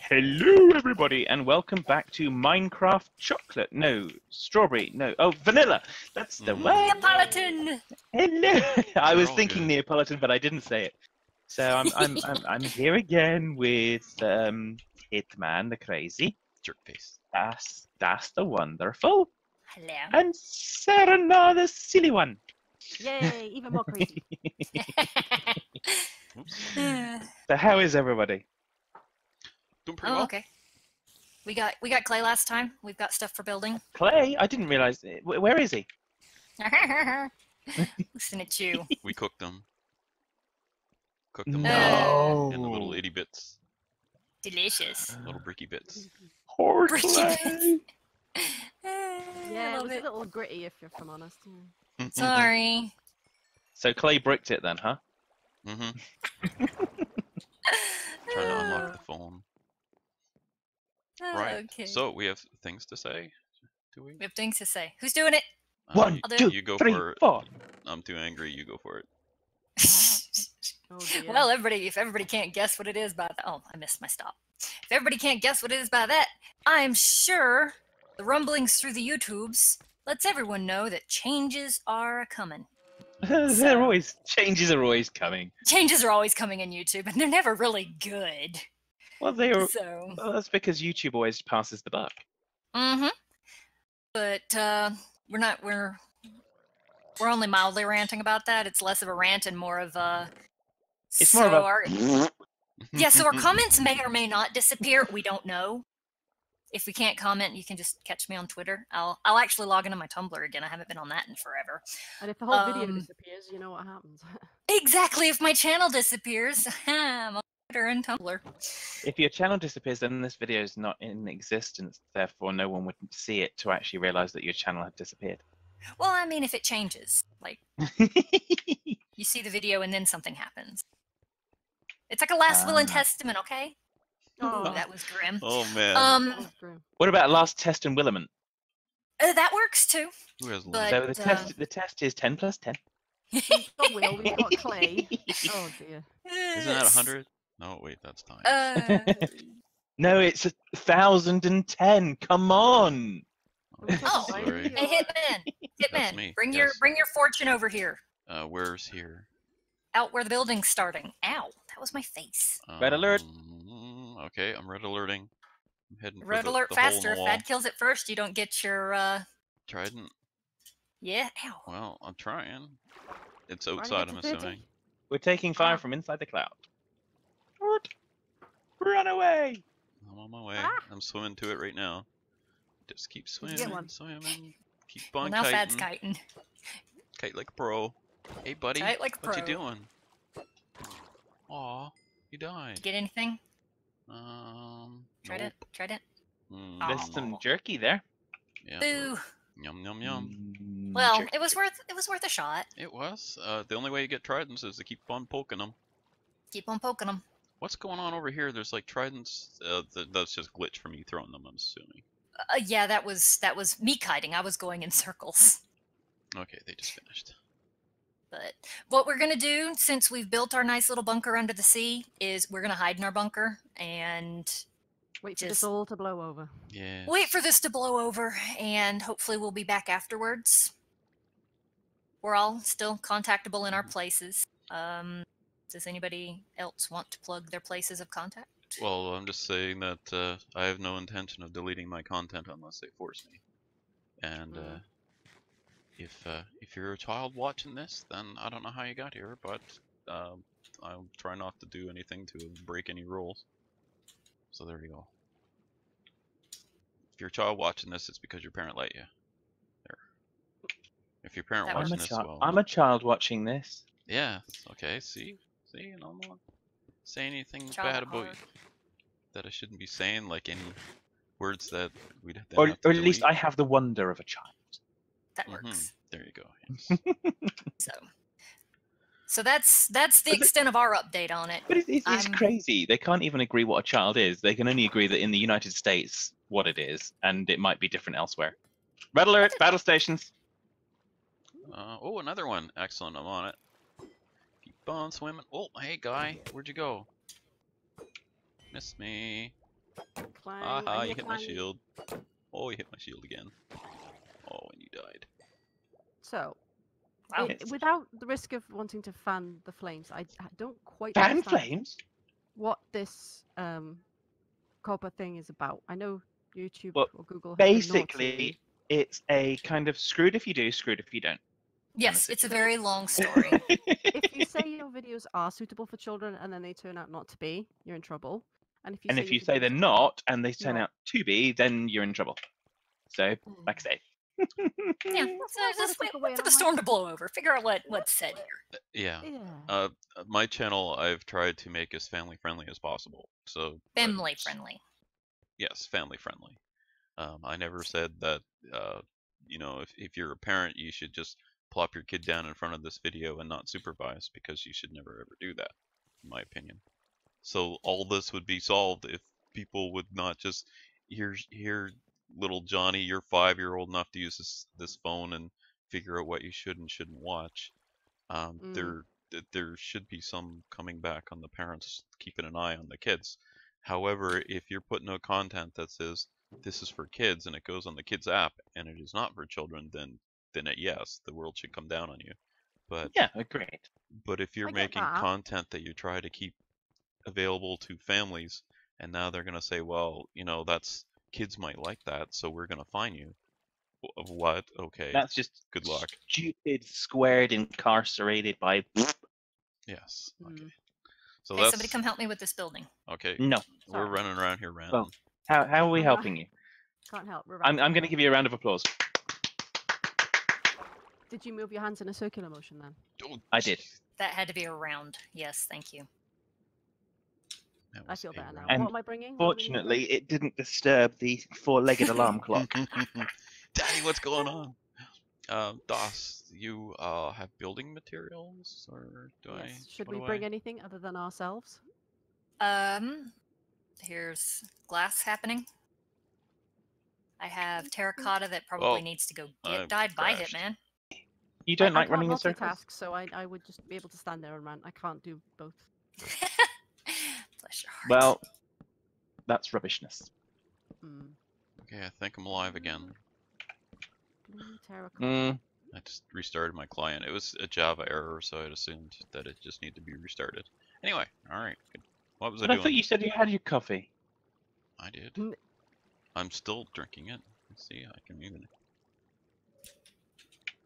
Hello, everybody, and welcome back to Minecraft Chocolate. No, strawberry. No, oh, vanilla. That's the one. Neapolitan. Hello. I was all thinking good. Neapolitan, but I didn't say it. So I'm here again with Hitman the Crazy. Jerk face. Das the Wonderful. Hello. And Serena the Silly One. Yay, even more crazy. Oops. So how is everybody? Doing pretty Oh, well. okay. We got clay last time. We've got stuff for building. Clay? I didn't realize. Where is he? Listen at you. We cooked them. Cooked them No. in the little itty bits, Delicious. little bricky bits. Poor Bricky Clay. Yeah, it love was it. a little gritty if I'm honest. Yeah. Sorry. So Clay bricked it then, huh? Trying to unlock the phone. Right. Okay. So we have things to say. Do we? We have things to say. Who's doing it? One, I'll do two, You go three, for it. 4. I'm too angry. You go for it. Oh dear. Well, if everybody can't guess what it is by that, oh, I missed my stop. If everybody can't guess what it is by that, I'm sure the rumblings through the YouTubes lets everyone know that changes are coming. Changes are always coming. Changes are always coming in YouTube, and they're never really good. Well, So, well, that's because YouTube always passes the buck. but we're only mildly ranting about that. It's less of a rant and more of a. It's more of a. Yeah, so our comments may or may not disappear. We don't know. If we can't comment, you can just catch me on Twitter. I'll actually log into my Tumblr again. I haven't been on that in forever. And if the whole video disappears, you know what happens. Exactly. If my channel disappears, I'm on Twitter and Tumblr. If your channel disappears, then this video is not in existence. Therefore, no one would see it to actually realize that your channel had disappeared. Well, I mean, if it changes, like you see the video and then something happens. It's like a last will and testament, okay? Oh, Ooh, that was grim. Oh man. that was grim. What about last test and Willamant? That works too. Who has but- lunch? So the test is 10 plus 10. We've got Will, we've got Clay. Oh dear. Isn't that 100? No, wait, that's time. No, it's 1,010. Come on. Oh, sorry. Hey, That's Hitman, me, bring yes. your fortune over here. Where's here? Out where the building's starting. Ow, that was my face. Red alert. Okay, I'm red alerting. I'm heading for Red the alert hole in faster. the If wall. Thad kills it first, you don't get your Trident. Yeah, ow. Well, I'm trying. It's to outside, get I'm to 30. assuming. We're taking fire from inside the cloud. Run away. I'm on my way. Ah! I'm swimming to it right now. Just keep swimming, one. swimming. Keep Well, on now kiting. Thad's kiting. Kite like a pro. Hey, buddy. Kite like a what you pro. doing? Aw, you died. Get anything? Nope. Try it. There's some jerky there. Yeah. Boo. Yum yum yum. Well, Jerky. it was worth a shot. It was. The only way you get tridents is to keep on poking them. Keep on poking them. What's going on over here? There's like tridents. That's just glitch from you throwing them, I'm assuming. Yeah, that was me kiting. I was going in circles. Okay, they just finished. But what we're gonna do, since we've built our nice little bunker under the sea, is we're gonna hide in our bunker and Wait for Just- this all to blow over. Yeah. wait for this to blow over, and hopefully we'll be back afterwards. We're all still contactable in our places. Does anybody else want to plug their places of contact? Well, I'm just saying that I have no intention of deleting my content unless they force me. And if you're a child watching this, then I don't know how you got here, but I'll try not to do anything to break any rules. So there you go. If you're a child watching this, it's because your parent let you. There. If your parent That watching works. this, well, I'm a child watching this. yeah. Okay. See, and I'm not saying anything Child bad about hard. that I shouldn't be saying, like any words that we'd have to Or have to at least delete. I have the wonder of a child. That Mhm. works. There you go. Yes. So that's the extent of our update on it. But it's I'm- crazy. They can't even agree what a child is. They can only agree that in the United States what it is, and it might be different elsewhere. Red alert! Battle stations. Oh, another one. Excellent. I'm on it. Keep on swimming. Oh, hey guy, where'd you go? Miss me. Clang. Aha, I you hear hit my clang. shield. Oh, you hit my shield again. Oh, and you died. So, Wow. without the risk of wanting to fan the flames, I don't quite Fan understand flames? what this COPPA thing is about. I know YouTube Well, or Google have been naughty. Basically, it's a kind of screwed if you do, screwed if you don't. Yes, it's a very long story. If you say your videos are suitable for children and then they turn out not to be, you're in trouble. And if you And say if your you say videos they're are not and they turn not- out to be, then you're in trouble. So, like I say. Yeah, That's so what I just took wait away, for and the I'm like, storm to blow over. Figure out what's said here. Yeah. yeah. My channel I've tried to make as family friendly as possible. So Family friendly. Yes, family friendly. I never said that if you're a parent you should just plop your kid down in front of this video and not supervise, because you should never ever do that, in my opinion. So all this would be solved if people would not just here little Johnny, you're 5, you're old enough to use this phone and figure out what you should and shouldn't watch. There should be some coming back on the parents keeping an eye on the kids. However, if you're putting out content that says this is for kids and it goes on the kids app and it is not for children, then yes, the world should come down on you. But Yeah, agreed. but if you're I get making that. content that you try to keep available to families, and now they're gonna say, well, that's kids might like that, so we're gonna fine you. What? Okay. That's just Good luck. stupid, squared, incarcerated by. Yes. Mm. Okay. So Hey, that's somebody come help me with this building. okay. No. We're Sorry. running around here ranting. Well, how are we I'm not- helping you? Can't help. We're I'm ranting. going to give you a round of applause. Did you move your hands in a circular motion then? Oh, I did. That had to be a round. Yes, thank you. that I was feel a better now. round. And What am I bringing? What do we need Fortunately, it didn't disturb the four-legged alarm clock. Daddy, what's going on? Dos, you have building materials, or do then? I? Yes. Should what we do bring I- anything other than ourselves? Here's glass happening. I have terracotta that probably Oh, needs to go I've get dyed by crashed. Hitman. You don't I like can't running in circles? multitask, so I would just be able to stand there and rant. I can't do both. Bless your heart. Well, that's rubbishness. Mm. Okay, I think I'm alive again. Blue terracotta. Mm, I just restarted my client. It was a Java error, so I'd assumed that it just needed to be restarted. Anyway, all right. Good. What was I but I doing? thought you said you had your coffee. I did. Mm. I'm still drinking it. Let's see, I can even.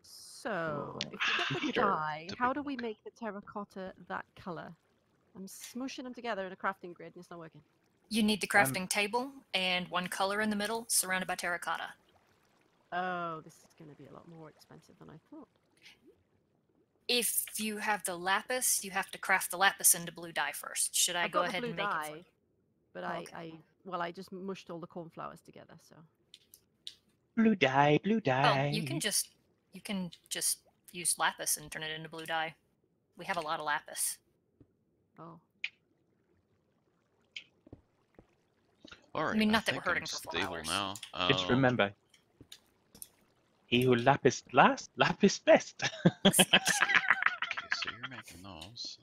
So, if you get the Heater. dye, It's a how big do we mug. make the terracotta that color? I'm smushing them together in a crafting grid and it's not working. You need the crafting table and one color in the middle, surrounded by terracotta. Oh, this is going to be a lot more expensive than I thought. If you have the lapis, you have to craft the lapis into blue dye first. Should I I've go got the ahead blue and make dye, it for you? but Okay. I just mushed all the cornflowers together, so. Blue dye, blue dye. Oh, you can just use lapis and turn it into blue dye. We have a lot of lapis. Oh. All right. mean, not that think we're hurting I'm for 4 stable hours. now. Just remember, he who lapis last, lapis best. Okay, so you're making those.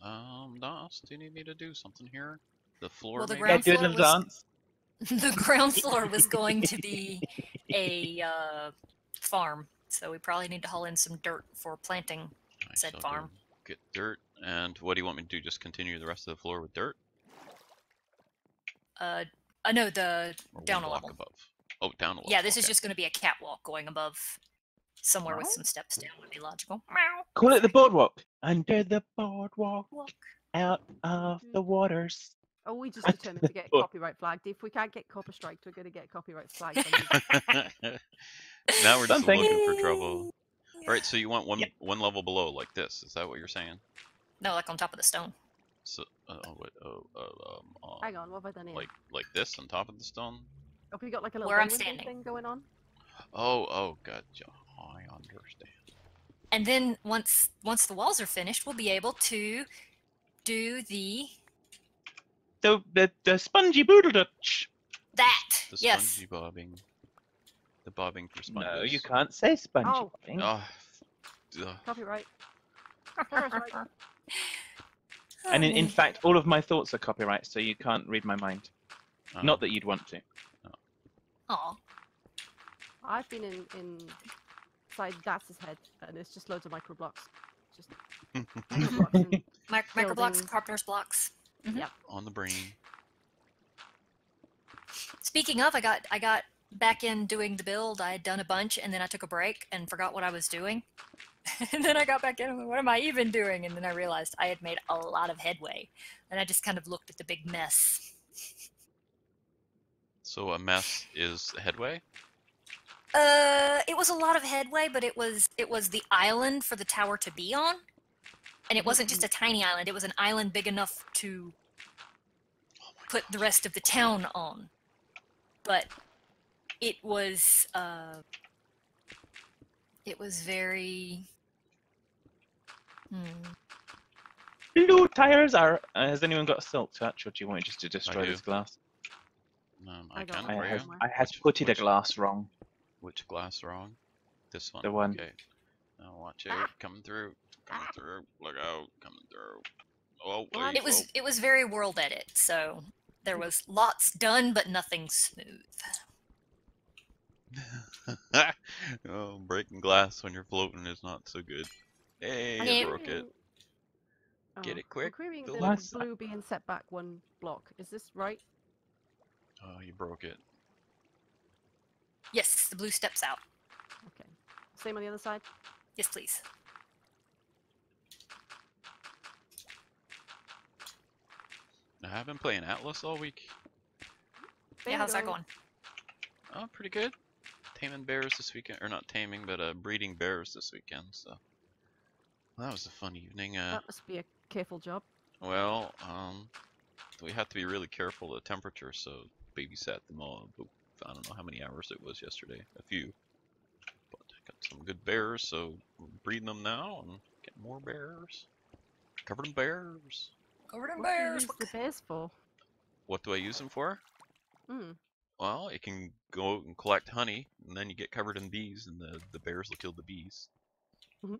Dos, do you need me to do something here? The floor. Well, the maybe? Yeah, ground do a floor little was dance. the ground floor was going to be a farm, so we probably need to haul in some dirt for planting Nice, said I'll farm. go get dirt. And what do you want me to do? Just continue the rest of the floor with dirt? No, the Or down one a block level. above? Oh, down a level. Yeah, this is okay. just going to be a catwalk going above, somewhere with Meow. some steps down would be logical. Meow. Call it the boardwalk. Under the boardwalk, Walk. out of the waters. Oh, we just determined to get Or- copyright flagged. If we can't get COPPA striked, we're going to get copyright flagged. on YouTube. Now we're just Something. looking for trouble. All right, so you want one Yep. one level below, like this? Is that what you're saying? No, like on top of the stone. So, Hang on, what have I done here? like this on top of the stone? Have we got like a little Where I'm bay window standing. thing going on? Oh, gotcha. I understand. And then once the walls are finished, we'll be able to do the The spongy boodle dutch. that. The Yes. spongy bobbing. The bobbing for sponges. No, you can't say spongy. Oh. bobbing. Oh, Copyright. Copyright. And in Oh, fact, all of my thoughts are copyright, so you can't read my mind. Not that you'd want to. Aw. I've been inside Dax's head, and it's just loads of micro blocks. Just micro blocks and Microblocks, Building. carpenter's blocks. Yep. On the brain. Speaking of, I got back in doing the build. I had done a bunch, and then I took a break and forgot what I was doing. And then I got back in and went, what am I even doing? And then I realized I had made a lot of headway. And I just kind of looked at the big mess. So a mess is headway? It was a lot of headway, but it was the island for the tower to be on. And it wasn't just a tiny island, it was an island big enough to put the rest of the town on. But it was very Blue tires are. Has anyone got a silk touch, or do you want just to destroy do. this glass? I I got can it. for you. I had putted a glass wrong. Which glass wrong? This one. The one. Okay. Now watch out. Coming through. Coming through. Look out. Coming through. Oh, wait, it was very world edit, so there was lots done but nothing smooth. Oh, breaking glass when you're floating is not so good. Hey, Yeah. I broke it. Get it quick, I'm querying the the last- blue being set back one block. Is this right? Oh, you broke it. Yes, the blue steps out. Okay. Same on the other side? Yes, please. I have been playing Atlas all week. Yeah, how's that Bingo. going? Oh, pretty good. Taming bears this weekend, or not taming, but breeding bears this weekend. So well, that was a fun evening. That must be a careful job. Well, we have to be really careful of the temperature. So babysat them all. But I don't know how many hours it was yesterday. A few. But I got some good bears, so we're breeding them now and getting more bears. Covered in bears. Covered in What do you bears. use the bears for? What do I use them for? Hmm. Well, it can go out and collect honey, and then you get covered in bees, and the bears will kill the bees. Mhm.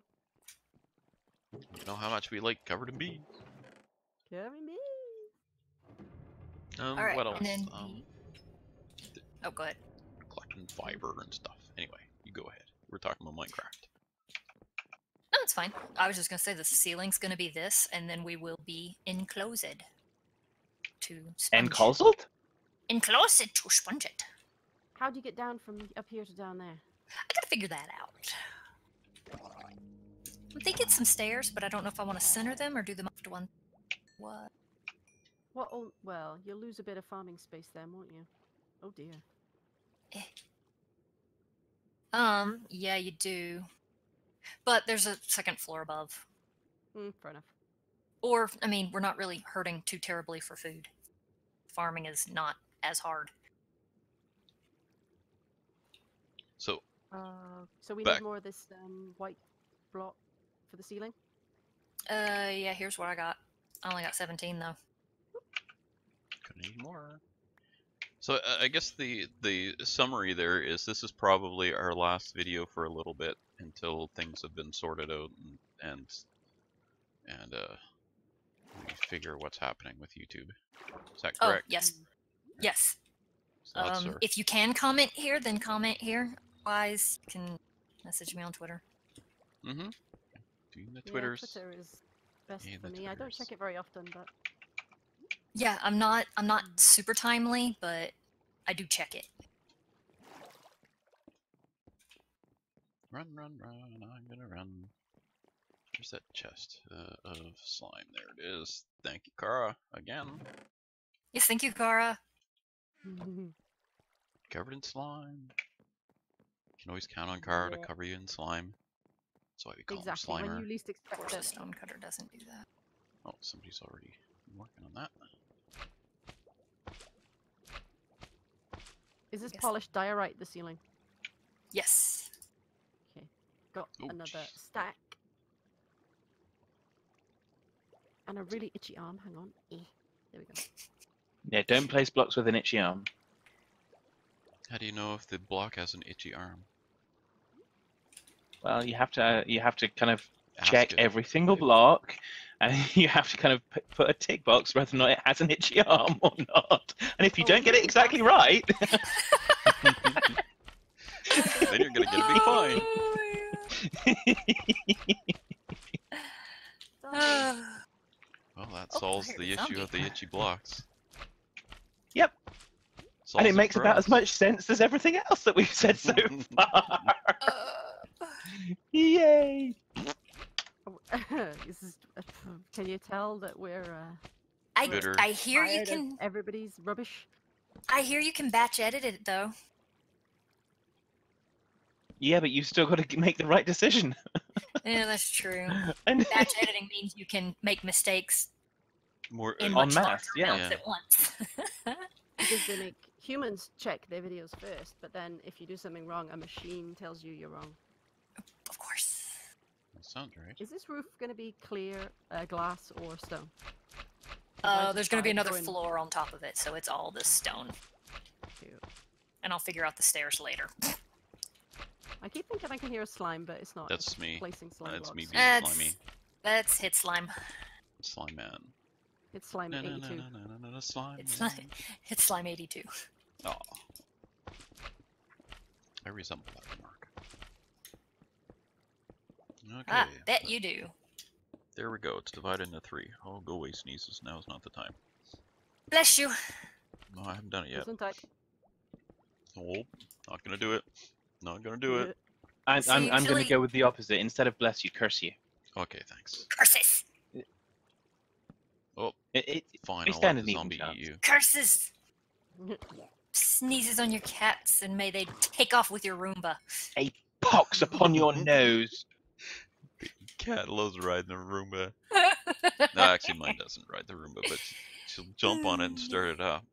You know how much we like covered in bees. Carry me. All right, What else? and then oh, go ahead. Collecting fiber and stuff. Anyway, you go ahead. We're talking about Minecraft. No, it's fine. I was just gonna say the ceiling's gonna be this, and then we will be enclosed to sponge. Enclosed? Enclosed to sponge it. How do you get down from up here to down there? I gotta figure that out. I think it's some stairs, but I don't know if I want to center them or do them up to one. What? What? Oh, well, you'll lose a bit of farming space then, won't you? Oh dear. Yeah, you do. But there's a second floor above. Fair enough. Or, I mean, we're not really hurting too terribly for food. Farming is not as hard. So, So we Back. need more of this white block for the ceiling. Yeah, here's what I got. I only got 17 though. gonna need more. So, I guess the summary there is this is probably our last video for a little bit until things have been sorted out and we figure what's happening with YouTube. Is that correct? Oh, yes. Yes. So that's our- If you can comment here, then comment here. Otherwise, you can message me on Twitter. Mm-hmm. Doing the Twitters. Yeah, Twitter is best Yeah, for the me. I don't Twitters. check it very often, but Yeah, I'm not super timely, but I do check it. Run, run, run, I'm gonna run. Where's that chest of slime? There it is. Thank you, Kara, again. Yes, thank you, Gara. Covered in slime. You can always count on Kara to Yeah. cover you in slime. That's why we call exactly him when Slimer. you least Of expect course, a it. stonecutter doesn't do that. Oh, somebody's already working on that. Is this Yes. polished diorite, the ceiling? Yes. Okay. Got Oh, another jeez. stack. And a really itchy arm. Hang on. There we go. Yeah, don't place blocks with an itchy arm. How do you know if the block has an itchy arm? Well, you have to kind of Ask check it. every single block, and you have to kind of put a tick box whether or not it has an itchy arm or not. And if you Oh, don't get it no, exactly that's- right, Then you're gonna get a big fine. Zombie. Well, that Oh, solves I heard the a issue zombie. of the itchy blocks. Yep. Solves and it makes for about as us. much sense as everything else that we've said so far. Uh, Yay! This is, can you tell that we're Bitter. I hear you tired of can. everybody's rubbish? I hear you can batch edit it though. Yeah, but you've still got to make the right decision. Yeah, that's true. And Batch editing means you can make mistakes More in En much larger masse, yeah. amounts at once. Because they make humans check their videos first, but then if you do something wrong, a machine tells you you're wrong. Of course. that sounds right. Is this roof going to be clear glass or stone? I There's just going to be started another throwing- floor on top of it, so it's all this stone. Cute. And I'll figure out the stairs later. I keep thinking I can hear a slime, but it's not. That's it's me. Placing slime That's me blocks. being slimy. That's hit slime. Slime man. It's slime No, no, 82. no, no, no, no, no, slime It's man. Hit slime 82. Aw. I resemble that remark. Okay. Ah, bet you do. There we go. It's divided into 3. Oh, go away, sneezes. Now is not the time. Bless you. No, I haven't done it yet. Gesundheit. Oh, not gonna do it. Not gonna do it. I'm See, going to usually- go with the opposite. Instead of bless you, curse you. Okay, thanks. Curses. Fine, we I'll stand let an the even zombie chance. eat you. Curses. Sneezes on your cats, and may they take off with your Roomba. Pox upon your nose. Cat loves riding the Roomba. No, actually, mine doesn't ride the Roomba, but she'll jump on it and start it up.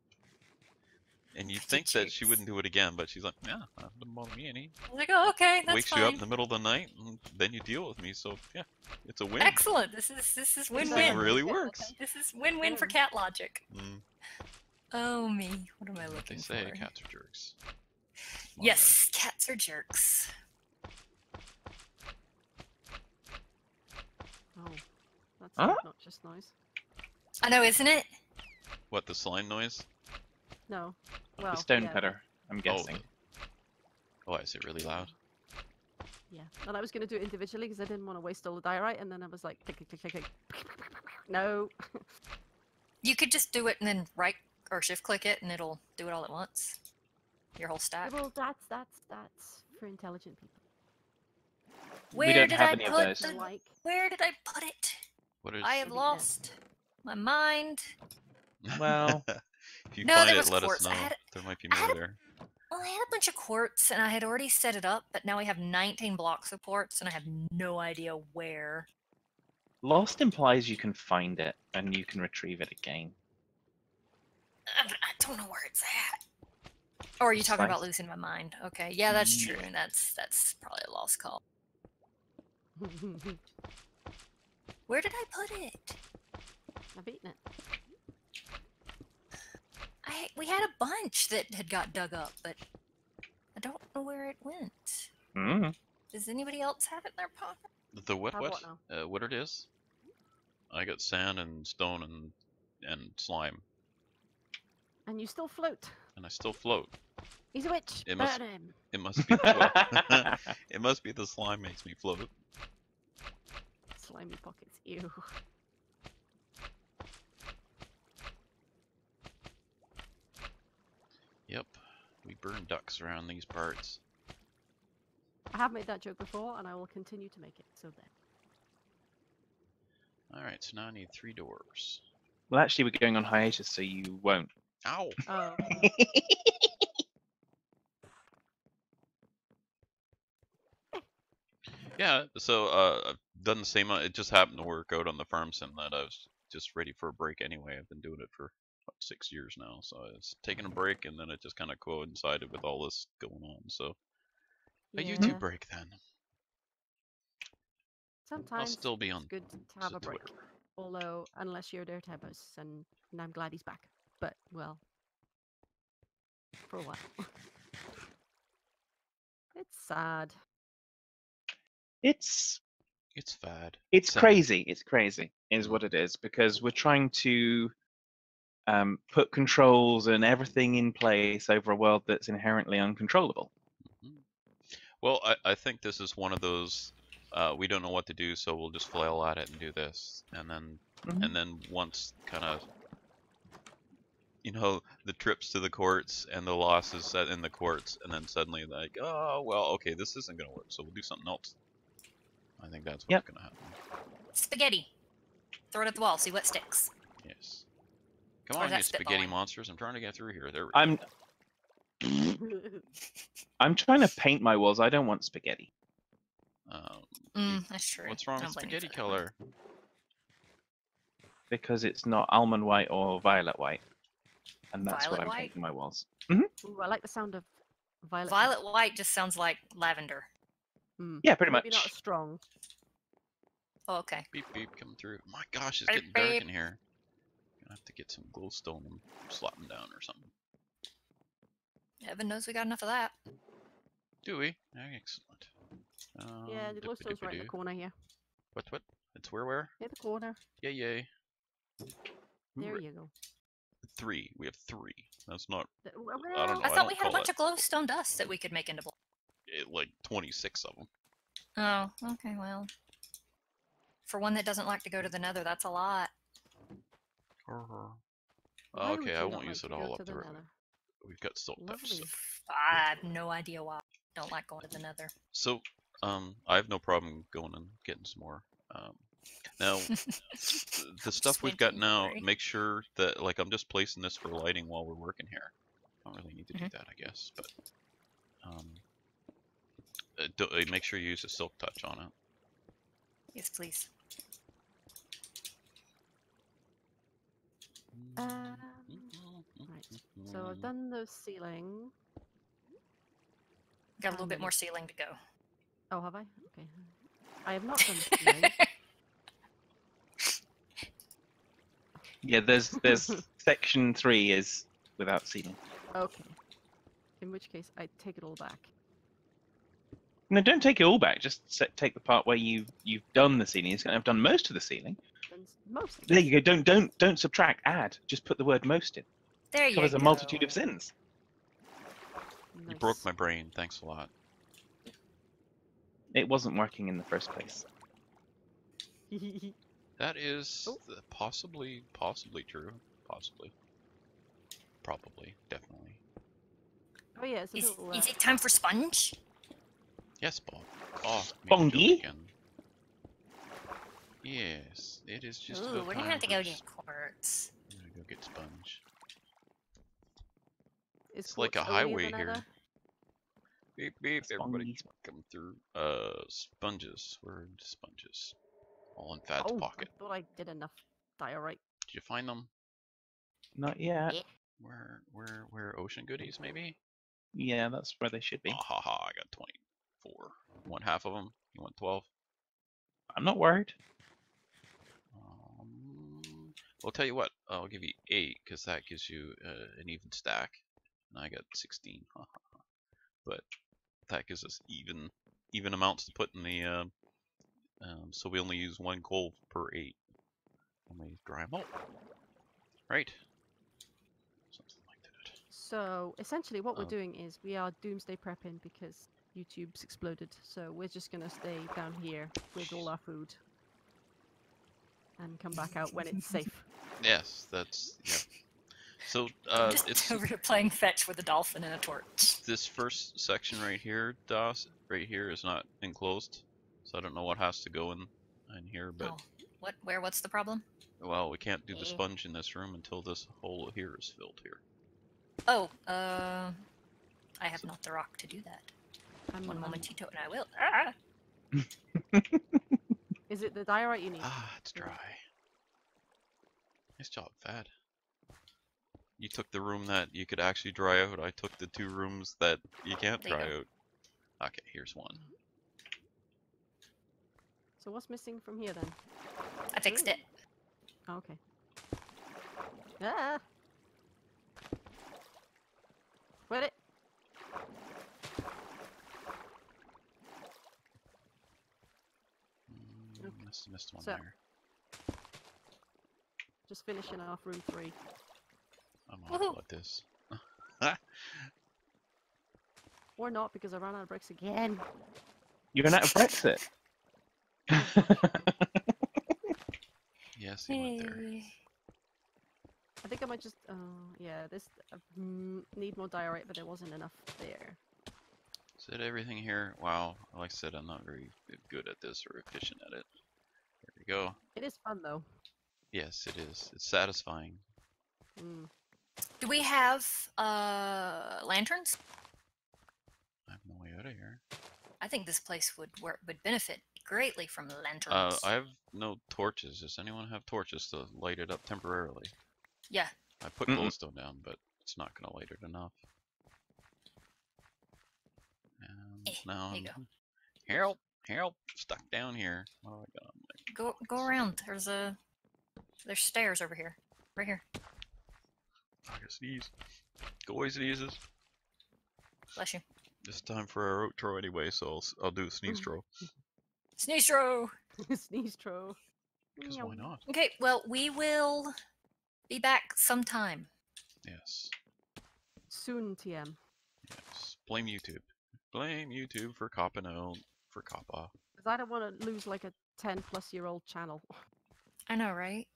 And you'd think that she Jerks. wouldn't do it again, but she's like, yeah, that doesn't bother me any. I'm like, oh, okay, that's Wakes fine. you up in the middle of the night, and then you deal with me, so yeah, it's a win. Excellent. This is This win-win. really works. This is win-win for cat logic. Mm, Oh me, what am I what they looking say, for? cats are jerks. Come on Yes, cats are jerks. Oh, that's Huh? an obnoxious noise. I know, isn't it? there. What, the slime noise? No. The Well, stone yeah, cutter, I'm guessing. Oh, is it really loud? Yeah, and I was going to do it individually because I didn't want to waste all the diorite, and then I was like, click, click, click, click, click. No. You could just do it and then right or shift click it and it'll do it all at once. Your whole stack. Well, that's for intelligent people. Where we don't did have I any of put those. the, Like, Where did I put it? What is... I have Yeah. lost my mind. Well, if you No, find there it, was let quartz. us I know. had- There might be I had more a- there. Well, I had a bunch of quartz and I had already set it up, but now we have 19 blocks of quartz and I have no idea where. lost implies you can find it and you can retrieve it again. I don't know where it's at. Or are you It's talking fine. about losing my mind? Okay, yeah, that's Yeah. true. That's probably a lost call. Where did I put it? I've eaten it. We had a bunch that had got dug up, but I don't know where it went. Mm. Does anybody else have it in their pocket? The what Have what? what now? What it is? I got sand and stone and slime, And you still float. and I still float. He's a witch. It Burn must- him. It must be the it must be the slime makes me float. Slimy pockets. Ew. Yep, we burn ducks around these parts. I have made that joke before, and I will continue to make it. So there. All right, so now I need 3 doors. Well, actually, we're going on hiatus, so you won't. Ow! Oh. Yeah, so I've done the same. It just happened to work out on the farm sim that I was just ready for a break anyway. I've been doing it for what, 6 years now, so it's taking a break, and then it just kind of coincided with all this going on. So a Yeah. YouTube break then. Sometimes still be it's on good to have a break. Twitter. Although, unless you're there, Tebby, and I'm glad he's back. But, well, for a while. It's sad. It's It's fad. it's Sad. crazy. It's crazy. is what it is, because we're trying to put controls and everything in place over a world that's inherently uncontrollable. Mhm. Well, I think this is one of those we don't know what to do, so we'll just flail at it and do this, and then once kind of the trips to the courts and the losses set in the courts, and then suddenly like, oh well, okay, this isn't gonna work, so we'll do something else. I think that's what's gonna happen. Spaghetti. Throw it at the wall. See what sticks. Yes. Come Or on, is you that spaghetti spitballing? monsters! I'm trying to get through here. There we go. I'm trying to paint my walls. I don't want spaghetti. That's true. What's wrong I with don't blame you spaghetti for that one. color? Because it's not almond white or violet white. And that's what Violet I'm white? painting my walls. Ooh, I like the sound of violet. Violet white just sounds like lavender. Yeah, pretty Maybe much. not as strong. Oh, okay. Beep beep, coming through. My gosh, it's Beep, getting dark beep. in here. Gonna have to get some glowstone and slap them down or something. Evan knows we got enough of that. Do we? Excellent. Yeah, the glowstone's right in the corner here. What? It's where? Near the corner. Yay. There you go. 3. We have 3. That's not Well, I don't know. I thought we don't had a call bunch of glowstone dust that we could make into block. like 26 of them. Oh, okay, well. For one that doesn't like to go to the nether, that's a lot. why would Okay, you I not won't like use to it go all to up the the road. nether? We've got silk touch. Lovely. I have no idea why I don't like going to the nether. So, I have no problem going and getting some more. Now, the stuff we've got now, make sure that, like, I'm just placing this for lighting while we're working here. Don't really need to do that, I guess, but make sure you use a silk touch on it. Yes, please. Right. So I've done the ceiling. Got a little bit more ceiling to go. Oh, have I? Okay. I have not done the ceiling. Yeah, there's section 3 is without ceiling. Okay. In which case, I take it all back. No, don't take it all back. Just take the part where you've done the ceiling. It's going to have done most of the ceiling. Most. There you go. Don't subtract. Add. Just put the word most in. There you Covers go. a multitude of sins. You broke my brain. Thanks a lot. It wasn't working in the first place. That is possibly true. Possibly. Probably. Definitely. Oh yeah, it's a Is little. it time for sponge? Yes, Bob. Oh, Bongi? again. Yes, it is just Ooh, about we're gonna time have to for go get quartz. I'm gonna go get sponge. Is It's like a quartz only in highway the here. nether? Beep beep, everybody Sponges. come through. Sponges. Where are the sponges? All in Fad's Oh, pocket. I thought I did enough diorite. Did you find them? Not yet. Where ocean goodies maybe? Yeah, that's where they should be. Oh, haha, I got 24. You want half of them? You want 12? I'm not worried. Well, tell you what, I'll give you 8 because that gives you an even stack, and I got 16. But that gives us even amounts to put in the. So we only use 1 coal per 8, and we dry them out. Right? Something like that. So essentially, what we're doing is we are doomsday prepping because YouTube's exploded. So we're just gonna stay down here with all our food and come back out when it's safe. Yes, that's yeah. So Just it's over here playing fetch with a dolphin and a torch. this first section right here, DOS, right here is not enclosed, so I don't know what has to go in here. But Oh, what's the problem? well, we can't do the sponge in this room until this hole here is filled here. Oh, I have not the rock to do that. One momentito, and I will. Ah! Is it the diorite you need? Ah, it's dry. Nice job, Fad. You took the room that you could actually dry out. I took the 2 rooms that you can't There you dry go. out. Okay, here's 1. So what's missing from here then? I fixed it. Oh, okay. Ah! Quit it! Missed one So- there. Just finishing off room 3. I'm gonna Woohoo. let this. Or not, because I ran out of bricks again. You're not of Brexit. Yes, he went there. Hey. I think I might just. Yeah, this. Need more diorite, but there wasn't enough there. Is it everything here? Wow, like I said, I'm not very good at this or efficient at it. There we go. It is fun though. Yes, it is. It's satisfying. Mm. Do we have lanterns? I have no way out of here. I think this place would benefit greatly from lanterns. I have no torches. Does anyone have torches to light it up temporarily? Yeah. I put Mm-mm. glowstone down, but it's not gonna light it enough. And now there you I'm help, stuck down here. Oh my god. Go around. There's stairs over here. Right here. I can sneeze. Go away, sneezes. Bless you. It's time for our outro anyway, so I'll do a sneeze throw. Sneeze throw. Sneeze throw. Because why not? Okay, well, we will be back sometime. Yes. Soon, TM. Yes. Blame YouTube. Blame YouTube for copping out for COPPA. Because I don't want to lose like a 10-plus-year-old channel. I know, right?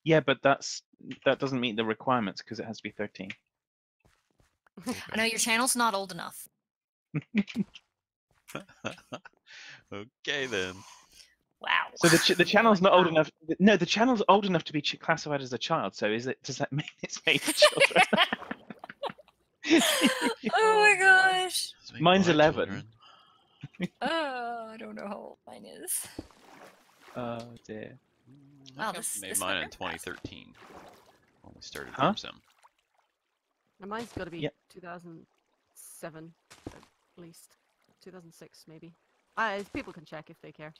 Yeah, but that doesn't meet the requirements because it has to be 13. I know your channel's not old enough. Okay then. Wow. So the channel's not old enough. No, the channel's old enough to be classified as a child. So does that mean it's made for children? Oh my gosh. Let's make Mine's my 11. children. I don't know how old mine is. Oh dear. Wow, I think this- I made this mine went in real fast. 2013 when we started Huh? Sim. And mine's got to be Yep. 2007, at least. 2006, maybe. People can check if they care.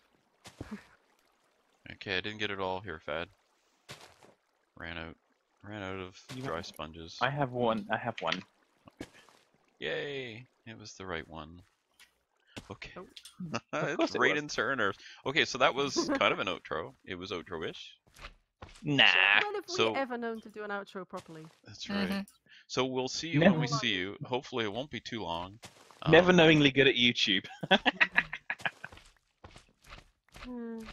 Okay, I didn't get it all here, Fad. Ran out of You dry want- sponges. I have one. Yay! It was the right one. Okay. Oh. Of course It's it right was. in Turner. Okay, so that was kind of an outro. It was outro-ish. Nah. When have So- we ever known to do an outro properly? That's right. Mhm. So we'll see you Never when we mind. see you. Hopefully it won't be too long. Never Um, knowingly good at YouTube. Hmm. Ow.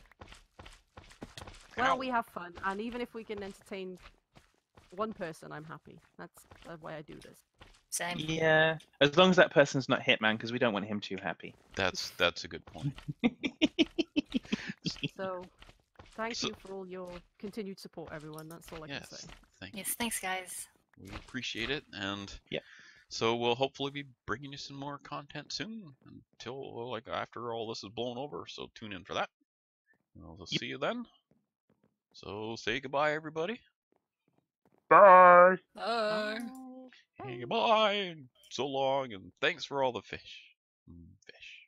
Well, we have fun, and even if we can entertain one person, I'm happy. That's the way I do this. Same. Yeah. As long as that person's not Hitman, because we don't want him too happy. That's a good point. So, thank So- you for all your continued support, everyone. That's all I can Yes, say. thank you. Yes, thanks, guys. We appreciate it, and Yeah. so we'll hopefully be bringing you some more content soon until like after all this is blown over. So tune in for that. We'll Yep. see you then. So say goodbye, everybody. Bye. Bye. Hey, goodbye. So long, and thanks for all the fish. Fish.